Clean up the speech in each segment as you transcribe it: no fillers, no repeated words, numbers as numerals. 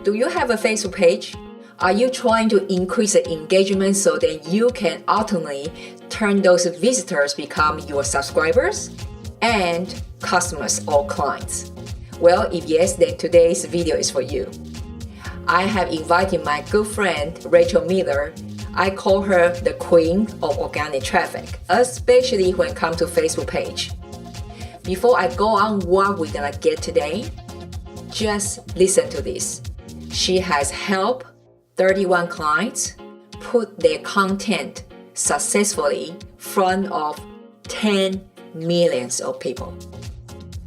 Do you have a Facebook page? Are you trying to increase the engagement so that you can ultimately turn those visitors become your subscribers and customers or clients? Well, if yes, then today's video is for you. I have invited my good friend Rachel Miller. I call her the queen of organic traffic, especially when it comes to Facebook page. Before I go on what we're gonna get today, just listen to this. She has helped 31 clients put their content successfully in front of 10 millions of people.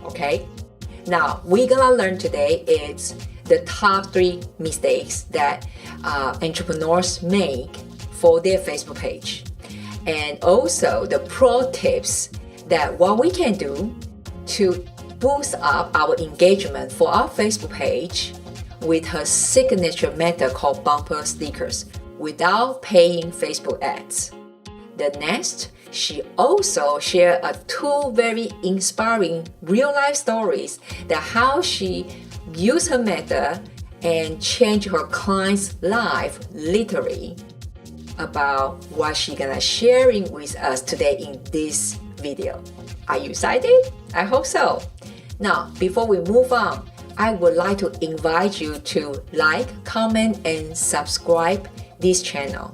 Okay? Now, we're gonna learn today is the top 3 mistakes that entrepreneurs make for their Facebook page. And also the pro tips that what we can do to boost up our engagement for our Facebook page with her signature method called bumper stickers without paying Facebook ads. The next, she also shared 2 very inspiring real-life stories that how she used her method and changed her client's life literally about what she's gonna sharing with us today in this video. Are you excited? I hope so. Now, before we move on, I would like to invite you to like, comment, and subscribe this channel.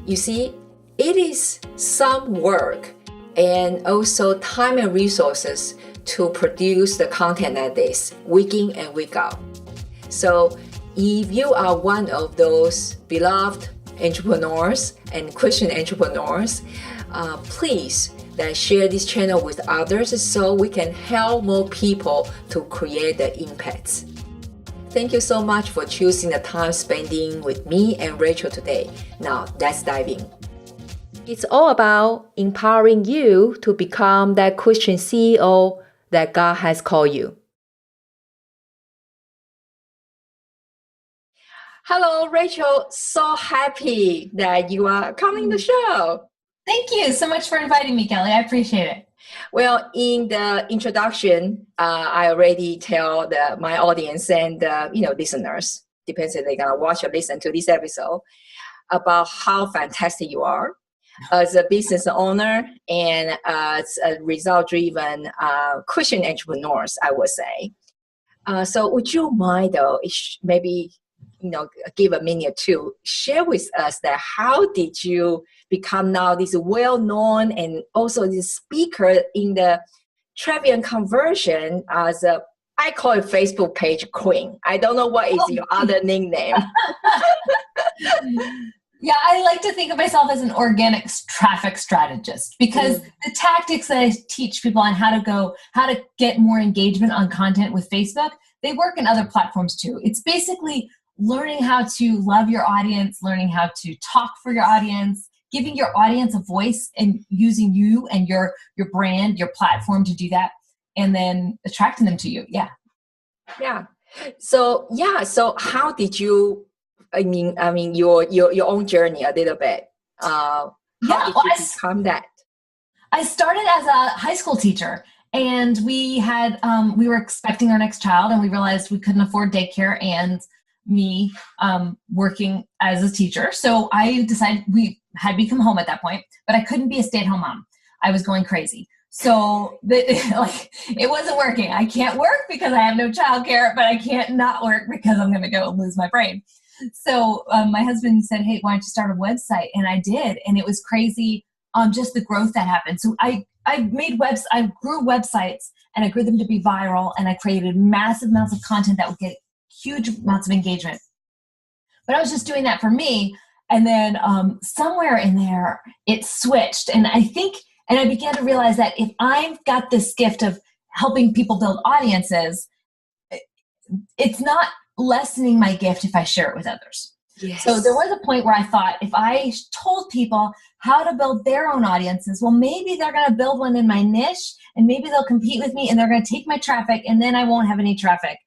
You see, it is some work and also time and resources to produce the content like this, week in and week out. So if you are one of those beloved entrepreneurs and Christian entrepreneurs, please share this channel with others so we can help more people to create the impacts. Thank you so much for choosing the time spending with me and Rachel today. Now let's dive in. It's all about empowering you to become that Christian CEO that God has called you. Hello, Rachel. So happy that you are coming to the show. Thank you so much for inviting me, Kelly. I appreciate it. Well, in the introduction, I already tell my audience and listeners, depends if they're gonna watch or listen to this episode, about how fantastic you are as a business owner and as a result-driven Christian entrepreneurs, I would say. So, would you mind though, maybe give a minute to share with us that how did you become now this well-known and also this speaker in the traffic and conversion as I call it Facebook page queen. I don't know what is your other nickname. Yeah, I like to think of myself as an organic traffic strategist because the tactics that I teach people on how to get more engagement on content with Facebook, they work in other platforms too. It's basically learning how to love your audience, learning how to talk for your audience, giving your audience a voice and using you and your brand, your platform to do that, and then attracting them to you. Yeah. So how did you, your own journey a little bit. How did you become that? I started as a high school teacher. And we were expecting our next child and we realized we couldn't afford daycare and me working as a teacher. So I decided we had become home at that point, but I couldn't be a stay-at-home mom. I was going crazy. So it wasn't working. I can't work because I have no childcare, but I can't not work because I'm going to go lose my brain. So my husband said, hey, why don't you start a website? And I did. And it was crazy, just the growth that happened. So I grew websites and I grew them to be viral and I created massive amounts of content that would get huge amounts of engagement. But I was just doing that for me. And then somewhere in there, it switched. And I began to realize that if I've got this gift of helping people build audiences, it's not lessening my gift if I share it with others. Yes. So there was a point where I thought if I told people how to build their own audiences, well, maybe they're going to build one in my niche and maybe they'll compete with me and they're going to take my traffic and then I won't have any traffic.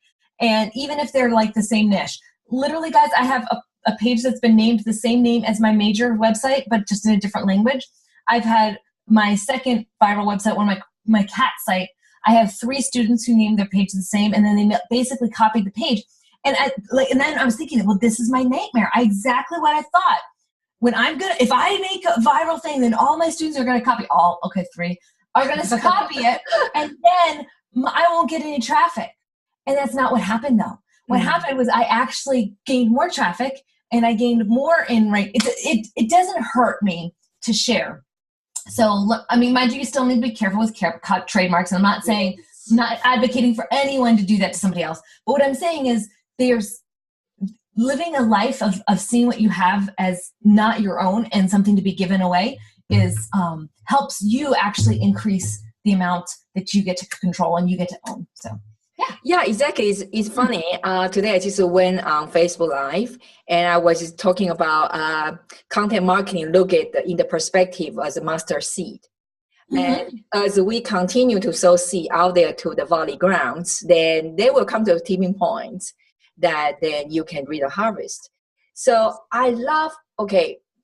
And even if they're like the same niche, literally guys, I have a page that's been named the same name as my major website, but just in a different language. I've had my second viral website, one of my cat site. I have 3 students who named their page the same and then they basically copied the page. and then I was thinking, well, this is my nightmare. Exactly what I thought. If I make a viral thing, then all my students are going to copy three are going to copy it. And then I won't get any traffic. And that's not what happened though. What happened was I actually gained more traffic and I gained more in rate. It doesn't hurt me to share. So, I mean, mind you still need to be careful with trademarks. And I'm not advocating for anyone to do that to somebody else. But what I'm saying is there's living a life of seeing what you have as not your own and something to be given away is helps you actually increase the amount that you get to control and you get to own. So. Yeah, exactly. It's funny. Today I just went on Facebook Live and I was just talking about content marketing. Look at in the perspective as a mustard seed. And as we continue to sow seed out there to the valley grounds, then they will come to a tipping point that then you can reap the harvest. So I love,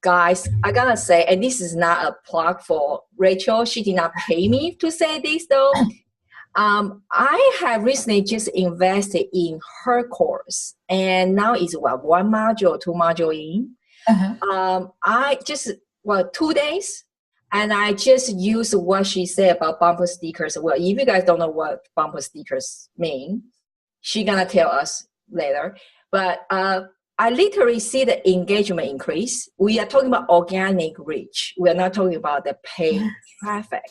guys, I gotta say, and this is not a plug for Rachel. She did not pay me to say this though. I have recently just invested in her course, and now it's one module, two module in. I just 2 days, and I just use what she said about bumper stickers. Well, if you guys don't know what bumper stickers mean, she's gonna tell us later. But I literally see the engagement increase. We are talking about organic reach. We are not talking about the paid traffic.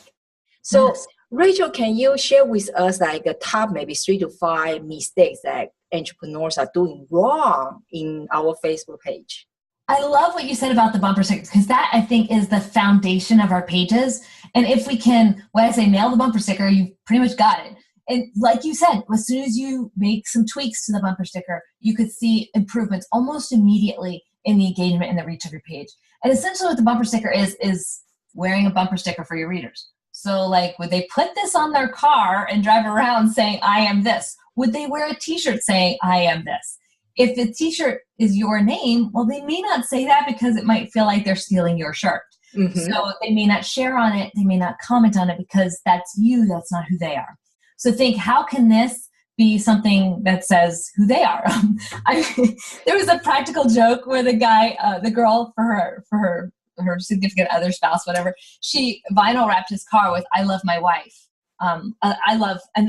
So. Rachel, can you share with us like the top maybe 3 to 5 mistakes that entrepreneurs are doing wrong in our Facebook page? I love what you said about the bumper stickers because that I think is the foundation of our pages. And if we can, when I say nail the bumper sticker, you've pretty much got it. And like you said, as soon as you make some tweaks to the bumper sticker, you could see improvements almost immediately in the engagement and the reach of your page. And essentially what the bumper sticker is wearing a bumper sticker for your readers. So like, would they put this on their car and drive around saying, I am this? Would they wear a t-shirt saying, I am this? If the t-shirt is your name, well, they may not say that because it might feel like they're stealing your shirt. So they may not share on it. They may not comment on it because that's you. That's not who they are. So think, how can this be something that says who they are? There was a practical joke where the girl for her significant other, spouse, whatever, she vinyl wrapped his car with "I love my wife." And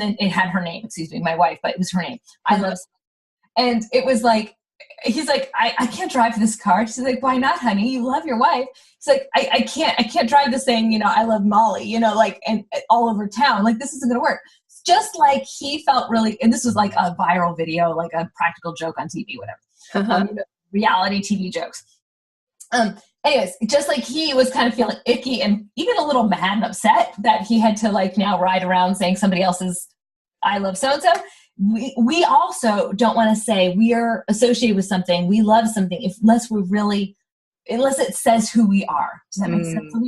then it had her name. My wife, but it was her name. I love, and it was like, he's like, I can't drive this car. She's like, why not, honey? You love your wife. He's like, I can't drive this thing. I love Molly. And all over town. Like this isn't gonna work. Just like he felt really, and this was like a viral video, like a practical joke on TV, whatever, reality TV jokes. Anyways, just like he was kind of feeling icky and even a little mad and upset that he had to like now ride around saying somebody else's I love so-and-so. We also don't want to say we are associated with something, we love something, unless it says who we are. Does that make sense? So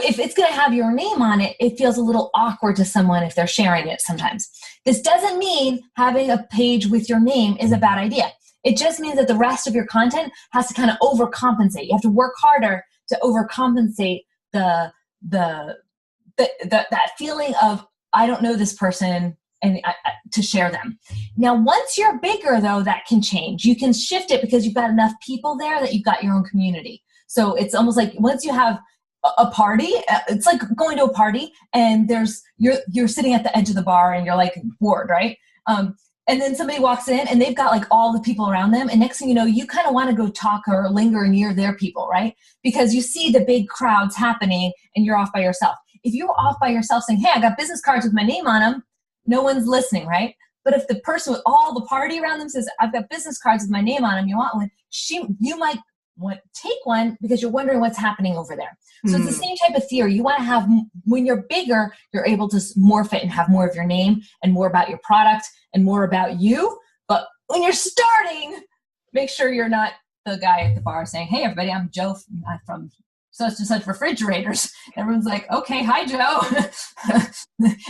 if it's going to have your name on it, it feels a little awkward to someone if they're sharing it sometimes. This doesn't mean having a page with your name is a bad idea. It just means that the rest of your content has to kind of overcompensate. You have to work harder to overcompensate that feeling of, I don't know this person, and to share them. Now, once you're bigger, though, that can change. You can shift it because you've got enough people there that you've got your own community. So it's almost like once you have a party, it's like going to a party and you're sitting at the edge of the bar and you're like bored, right? And then somebody walks in and they've got like all the people around them. And next thing you know, you kind of want to go talk or linger near their people, right? Because you see the big crowds happening and you're off by yourself. If you're off by yourself saying, hey, I got business cards with my name on them, no one's listening, right? But if the person with all the party around them says, I've got business cards with my name on them, you want one, you might take one because you're wondering what's happening over there. So it's the same type of theory. You want to have, when you're bigger, you're able to morph it and have more of your name and more about your product and more about you. But when you're starting, make sure you're not the guy at the bar saying, hey, everybody, I'm Joe from such and such refrigerators. Everyone's like, okay, hi, Joe.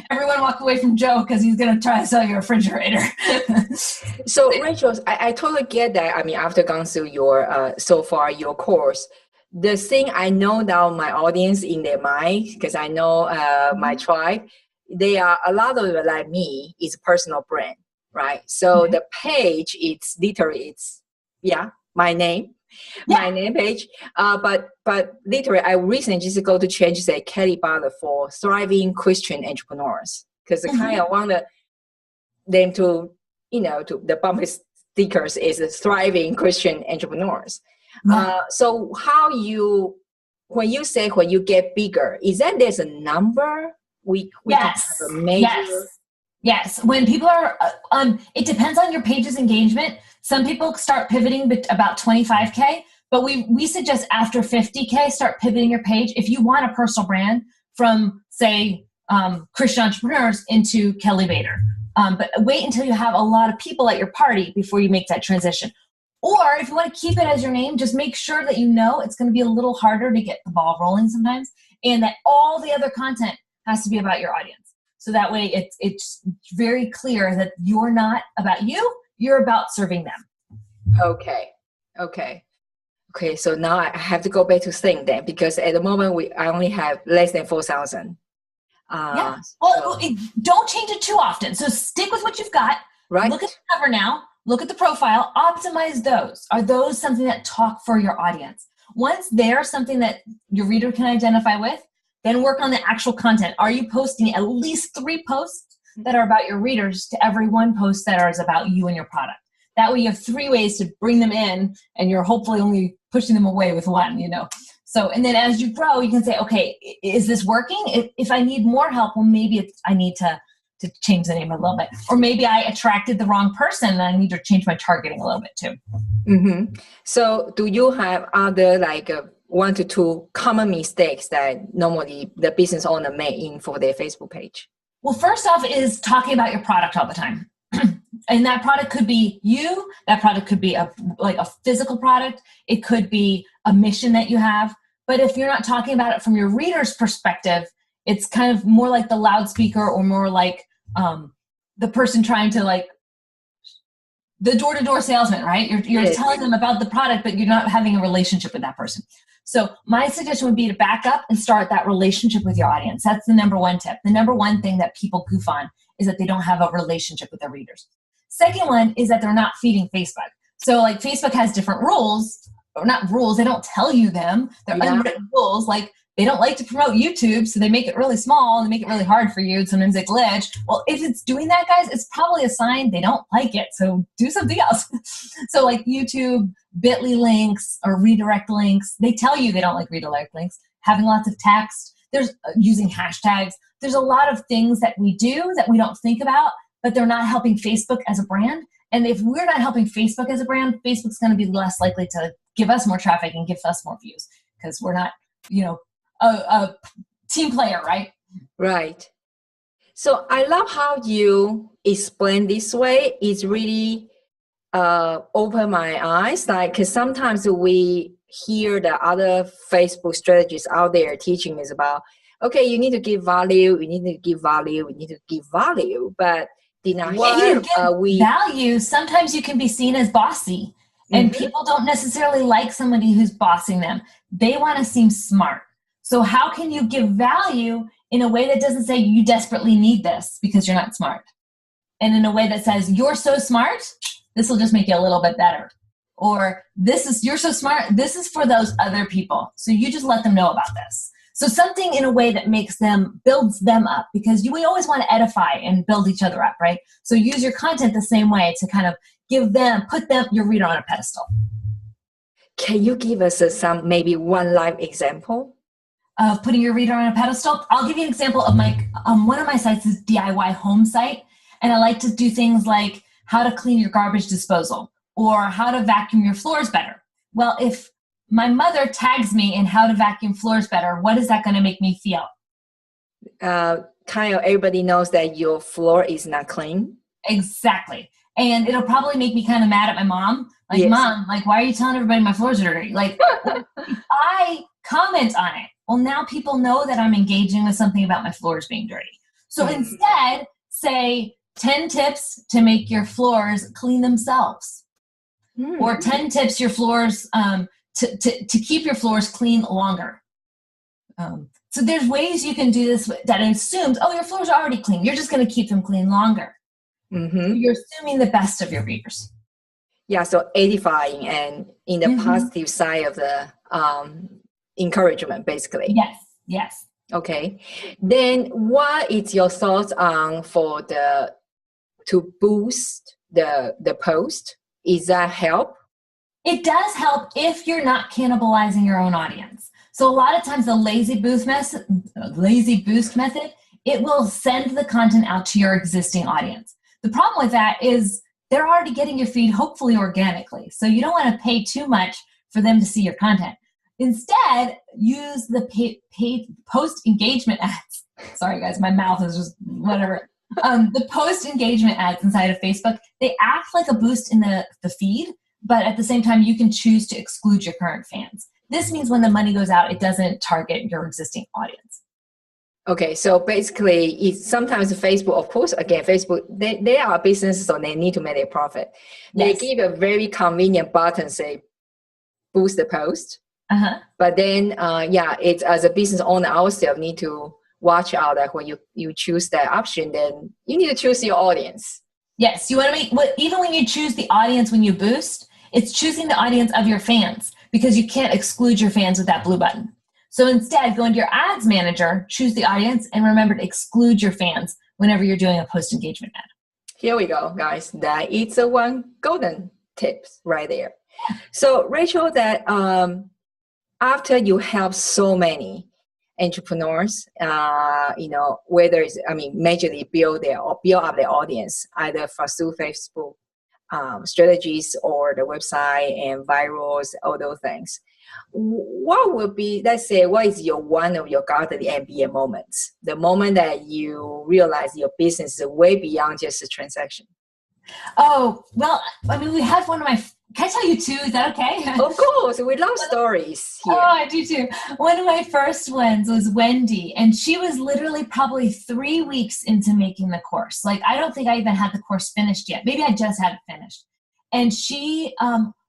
Everyone walked away from Joe because he's going to try to sell you a refrigerator. So Rachel, I totally get that. I mean, after going through your, so far your course, the thing I know now my audience in their mind, because I know my tribe, they are, a lot of them like me, is personal brand. right? So Okay. the page, it's literally, my name, my name page. But literally, I recently just go to change, say, Kelly Butler for thriving Christian entrepreneurs, because I kind of want them to, to the bumper stickers is thriving Christian entrepreneurs. Yeah. So when you get bigger, is that there's a number we can have Yes. a major? Yes. When people are, it depends on your page's engagement. Some people start pivoting about 25K, but we suggest after 50K, start pivoting your page. If you want a personal brand from, say, Christian entrepreneurs into Kelly Bader. But wait until you have a lot of people at your party before you make that transition. Or if you want to keep it as your name, just make sure that it's going to be a little harder to get the ball rolling sometimes, and that all the other content has to be about your audience. So that way it's very clear that you're not about you, you're about serving them. Okay. So now I have to go back to Sing then, because at the moment I only have less than 4,000. Yeah. Well, don't change it too often. So stick with what you've got. Right. Look at the cover now. Look at the profile. Optimize those. Are those something that talk for your audience? Once they're something that your reader can identify with, then work on the actual content. Are you posting at least 3 posts that are about your readers to every 1 post that is about you and your product? That way you have 3 ways to bring them in, and you're hopefully only pushing them away with 1, So, and then as you grow, you can say, okay, is this working? If I need more help, well, maybe I need to change the name a little bit. Or maybe I attracted the wrong person and I need to change my targeting a little bit too. Mm-hmm. So do you have other 1 to 2 common mistakes that normally the business owner make for their Facebook page? Well, first off is talking about your product all the time. And that product could be you. That product could be a physical product. It could be a mission that you have. But if you're not talking about it from your reader's perspective, it's kind of more like the loudspeaker, or more like the person trying to the door-to-door salesman, right? You're Yes. telling them about the product, but you're not having a relationship with that person. So my suggestion would be to back up and start that relationship with your audience. That's the number 1 tip. The number 1 thing that people goof on is that they don't have a relationship with their readers. Second one is that they're not feeding Facebook. So Facebook has different rules, or not rules, they don't tell you them. They're unwritten rules. They don't like to promote YouTube, so they make it really small and they make it really hard for you. And sometimes they glitch. Well, if it's doing that, guys, it's probably a sign they don't like it. So do something else. So YouTube, Bitly links or redirect links, they tell you they don't like redirect links. Having lots of text, there's using hashtags. There's a lot of things that we do that we don't think about, but they're not helping Facebook as a brand. And if we're not helping Facebook as a brand, Facebook's going to be less likely to give us more traffic and give us more views, because we're not, a team player, right? Right. So I love how you explain this way. It's really opened my eyes. Because sometimes we hear the other Facebook strategies out there teaching is about, okay, you need to give value, we need to give value. But value, sometimes you can be seen as bossy. And people don't necessarily like somebody who's bossing them. They want to seem smart. So how can you give value in a way that doesn't say you desperately need this because you're not smart? And in a way that says, you're so smart, this will just make you a little bit better. Or you're so smart, this is for those other people. So you just let them know about this. So something in a way that builds them up, because we always want to edify and build each other up, right? So use your content the same way to kind of put your reader on a pedestal. Can you give us maybe 1 live example of putting your reader on a pedestal? I'll give you an example of one of my sites is DIY home site. And I like to do things like how to clean your garbage disposal or how to vacuum your floors better. Well, if my mother tags me in how to vacuum floors better, what is that going to make me feel? Kind of everybody knows that your floor is not clean. Exactly. And it'll probably make me kind of mad at my mom. Yes. Mom, why are you telling everybody my floors are dirty? If I comment on it, well, now people know that I'm engaging with something about my floors being dirty. So instead, say 10 tips to make your floors clean themselves. Or 10 tips your floors to keep your floors clean longer. So there's ways you can do this that assumes, your floors are already clean. You're just going to keep them clean longer. Mm-hmm. You're assuming the best of your readers. Yeah, so edifying and in the positive side of the encouragement, basically. Yes, yes. Okay. Then what is your thoughts on to boost the post? Is that help? It does help if you're not cannibalizing your own audience. So a lot of times the lazy boost method, it will send the content out to your existing audience. The problem with that is they're already getting your feed, hopefully organically. So you don't want to pay too much for them to see your content. Instead, use the paid post engagement ads. Sorry guys, my mouth is just whatever. The post engagement ads inside of Facebook, they act like a boost in the feed, but at the same time, you can choose to exclude your current fans. This means when the money goes out, it doesn't target your existing audience. Okay, so basically, it's sometimes Facebook, of course, again, Facebook, they are businesses, so they need to make a profit. They give a very convenient button, say, boost the post. But then, it's as a business owner ourselves need to watch out that when you choose that option, then you need to choose your audience. Yes, you want to even when you choose the audience when you boost, it's choosing the audience of your fans because you can't exclude your fans with that blue button. So instead, go into your ads manager, choose the audience, and remember to exclude your fans whenever you're doing a post engagement ad. Here we go, guys. That is a one golden tips right there. So Rachel, that after you help so many entrepreneurs, whether it's, majorly build up their audience, either through Facebook strategies or the website and virals, all those things. What would be, let's say, what is one of your golden MBA moments? The moment that you realize your business is way beyond just a transaction. Oh, well, we have one of my, can I tell you two? Is that okay? Of course, we love stories here. Oh, I do too. One of my first ones was Wendy, and she was literally probably 3 weeks into making the course. Like, I don't think I even had the course finished yet. Maybe I just had it finished. And she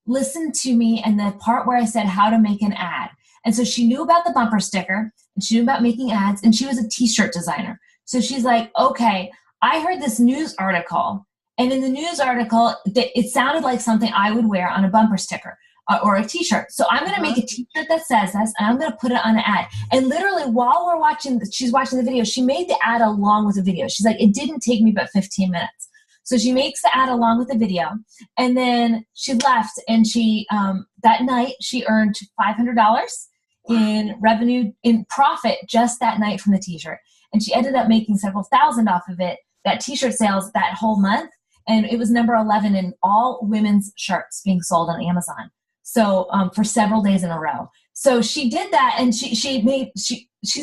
listened to me and the part where I said how to make an ad. And so she knew about the bumper sticker, and she knew about making ads, and she was a t-shirt designer. So she's like, okay, I heard this news article, and in the news article, it sounded like something I would wear on a bumper sticker or a t-shirt. So I'm going to make a t-shirt that says this, and I'm going to put it on an ad. And literally while she's watching the video, she made the ad along with the video. She's like, it didn't take me but 15 minutes. So she makes the ad along with the video, and then she left, and she that night she earned $500 in revenue, in profit, just that night from the t-shirt. And she ended up making several thousand off of it, that t-shirt sales that whole month. And it was number 11 in all women's shirts being sold on Amazon. So for several days in a row. So she did that, and she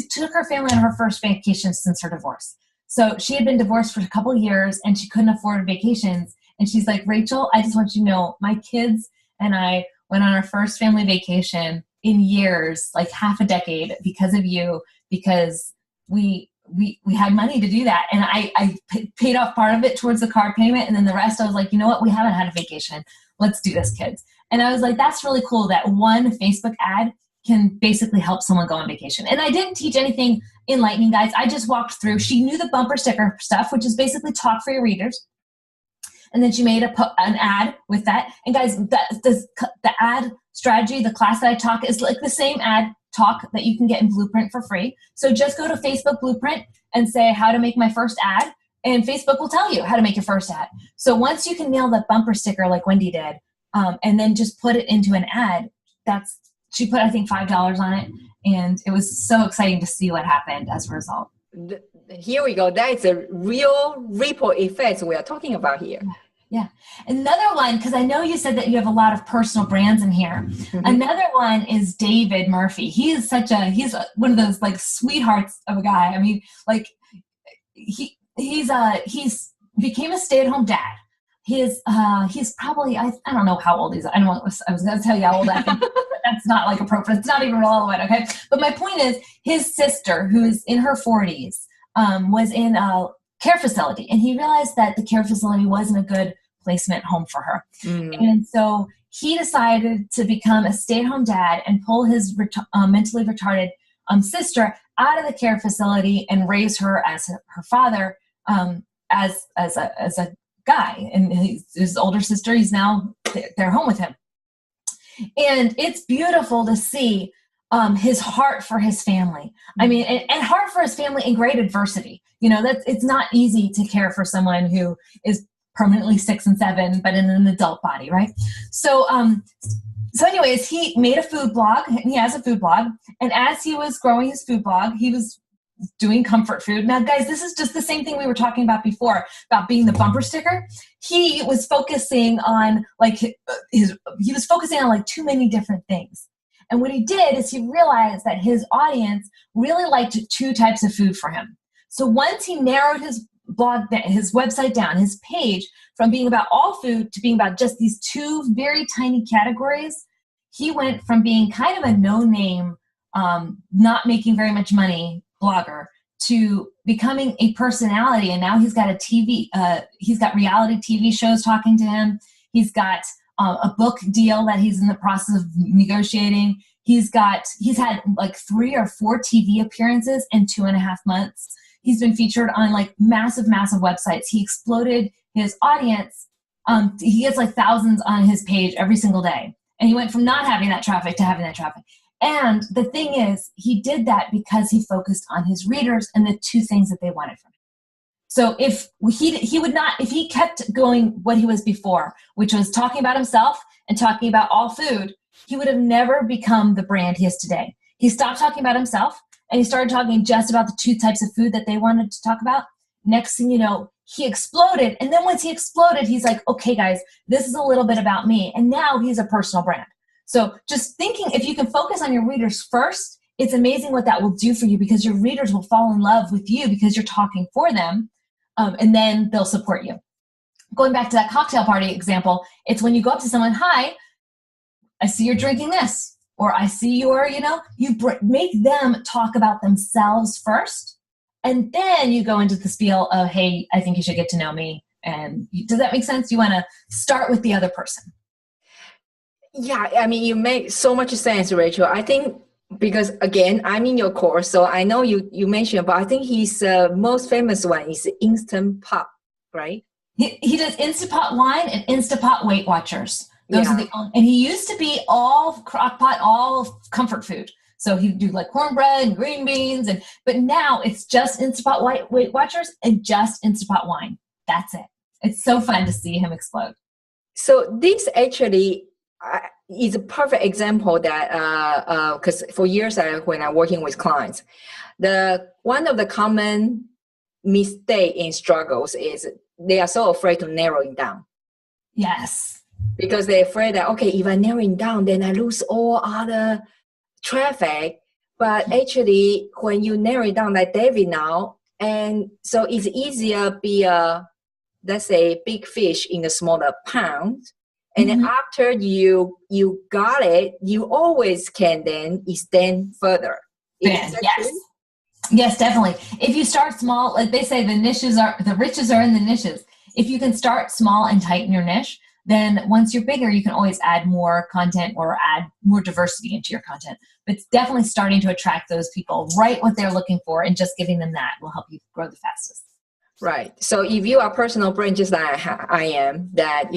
took her family on her first vacation since her divorce. So she had been divorced for a couple of years, and she couldn't afford vacations. And she's like, Rachel, I just want you to know, my kids and I went on our first family vacation in years, like half a decade, because of you, because we had money to do that. And I paid off part of it towards the car payment. And then the rest, I was like, you know what? We haven't had a vacation. Let's do this, kids. And I was like, that's really cool that one Facebook ad can basically help someone go on vacation. And I didn't teach anything enlightening, guys. I just walked through. She knew the bumper sticker stuff, which is basically talk for your readers. And then she made an ad with that. And guys, the ad strategy, the class that I talk is like the same ad talk that you can get in Blueprint for free. So just go to Facebook Blueprint and say how to make my first ad, and Facebook will tell you how to make your first ad. So once you can nail the bumper sticker like Wendy did, and then just put it into an ad, she put, I think, $5 on it, and it was so exciting to see what happened as a result. Here we go. That is a real ripple effect we are talking about here. Yeah. Another one, because I know you said that you have a lot of personal brands in here. Mm-hmm. Another one is David Murphy. He's one of those like sweethearts of a guy. I mean, like he's became a stay-at-home dad. He's probably, I don't know how old he is. I was going to tell you how old I think, but that's not like appropriate. It's not even relevant. Okay. But my point is, his sister, who is in her 40s, was in a care facility, and he realized that the care facility wasn't a good placement home for her. And so he decided to become a stay-at-home dad and pull his mentally retarded sister out of the care facility and raise her as her father, as a guy, and his older sister, he's now, they're home with him. And it's beautiful to see his heart for his family. I mean, and heart for his family in great adversity. It's not easy to care for someone who is permanently 6 and 7, but in an adult body, right? So anyways, he made a food blog, and he has a food blog. And as he was growing his food blog, he was doing comfort food. Now, guys, this is just the same thing we were talking about before, about being the bumper sticker. He was focusing on too many different things. And what he did is he realized that his audience really liked 2 types of food for him. So once he narrowed his website down, his page, from being about all food to being about just these 2 very tiny categories, he went from being kind of a no-name, not making very much money blogger to becoming a personality. And now he's got he's got reality TV shows talking to him. He's got a book deal that he's in the process of negotiating. He's had like 3 or 4 TV appearances in 2.5 months. He's been featured on like massive websites. He exploded his audience. He gets like thousands on his page every single day. And he went from not having that traffic to having that traffic. And the thing is, he did that because he focused on his readers and the 2 things that they wanted from him. So if he kept going what he was before, which was talking about himself and talking about all food, he would have never become the brand he is today. He stopped talking about himself and he started talking just about the 2 types of food that they wanted to talk about. Next thing you know, he exploded. And then once he exploded, he's like, okay, guys, this is a little bit about me. And now he's a personal brand. So just thinking, if you can focus on your readers first, it's amazing what that will do for you, because your readers will fall in love with you because you're talking for them, and then they'll support you. Going back to that cocktail party example, it's when you go up to someone, hi, I see you're drinking this, or I see make them talk about themselves first, and then you go into the spiel of, hey, I think you should get to know me. And does that make sense? You want to start with the other person. Yeah, I mean, you make so much sense, Rachel. I think because, again, I'm in your course, so I know you mentioned, but I think his most famous one is Instant Pot, right? He does Instant Pot wine and Instant Pot Weight Watchers. Those are and he used to be all crock pot, all comfort food. So he'd do like cornbread and green beans, but now it's just Instant Pot Weight Watchers and just Instant Pot wine. That's it. It's so fun to see him explode. So this actually is a perfect example that because for years when I'm working with clients, one of the common mistake in struggles is they are so afraid to narrow it down. Yes. Because they're afraid that, okay, if I narrow it down, then I lose all other traffic. But actually, when you narrow it down like David now, and so it's easier be let's say, big fish in a smaller pond. And then after you got it, you always can then extend further. Yes. Yes, definitely. If you start small, like they say, the riches are in the niches. If you can start small and tighten your niche, then once you're bigger, you can always add more content or add more diversity into your content. But it's definitely starting to attract those people, right what they're looking for, and just giving them that will help you grow the fastest. Right. So if you are a personal brand, just like I am, that,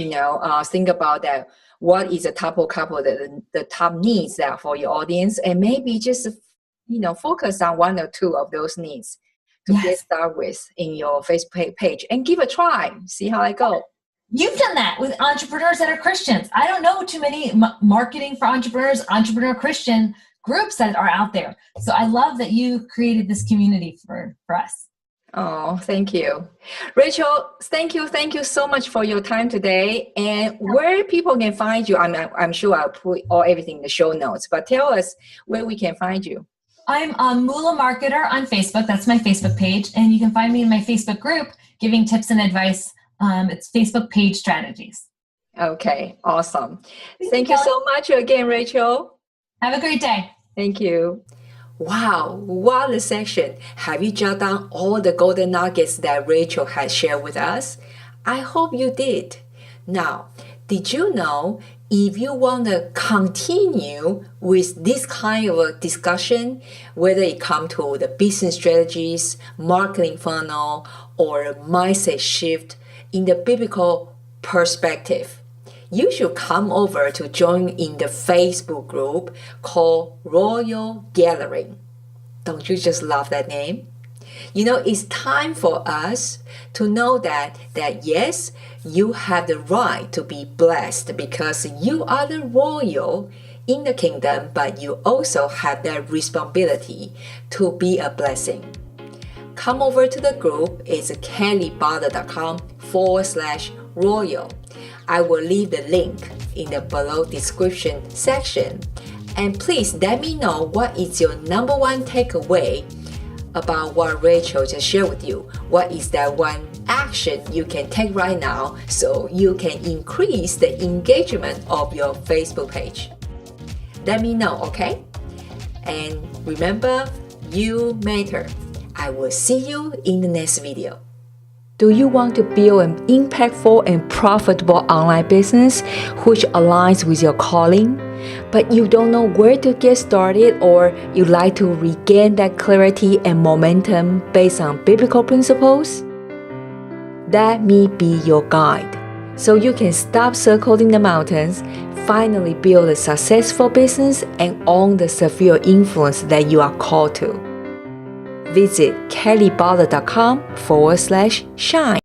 think about that. What is the top of couple, the top needs that for your audience, and maybe just, focus on 1 or 2 of those needs to get started with in your Facebook page and give a try. See how it goes. You've done that with entrepreneurs that are Christians. I don't know too many marketing for entrepreneurs, entrepreneur Christian groups that are out there. So I love that you created this community for us. Oh, thank you. Rachel, thank you so much for your time today. And where people can find you, I'm sure I'll put everything in the show notes, but tell us where we can find you. I'm Moolah Marketer on Facebook. That's my Facebook page. And you can find me in my Facebook group, giving tips and advice. It's Facebook Page Strategies. Okay, awesome. Thank you so much again, Rachel. Have a great day. Thank you. Wow, what a section. Have you jotted down all the golden nuggets that Rachel has shared with us? I hope you did. Now, did you know if you want to continue with this kind of a discussion, whether it comes to the business strategies, marketing funnel, or mindset shift, in the biblical perspective, you should come over to join in the Facebook group called Royal Gathering. Don't you just love that name? You know, it's time for us to know that yes, you have the right to be blessed because you are the royal in the kingdom, but you also have that responsibility to be a blessing. Come over to the group. It's kellybother.com/royal. I will leave the link in the below description section. And please let me know what is your number one takeaway about what Rachel just shared with you. What is that one action you can take right now so you can increase the engagement of your Facebook page? Let me know, okay? And remember, you matter. I will see you in the next video. Do you want to build an impactful and profitable online business which aligns with your calling, but you don't know where to get started, or you'd like to regain that clarity and momentum based on biblical principles? Let me be your guide so you can stop circling the mountains, finally build a successful business, and own the sphere of influence that you are called to. Visit kellybother.com/shine.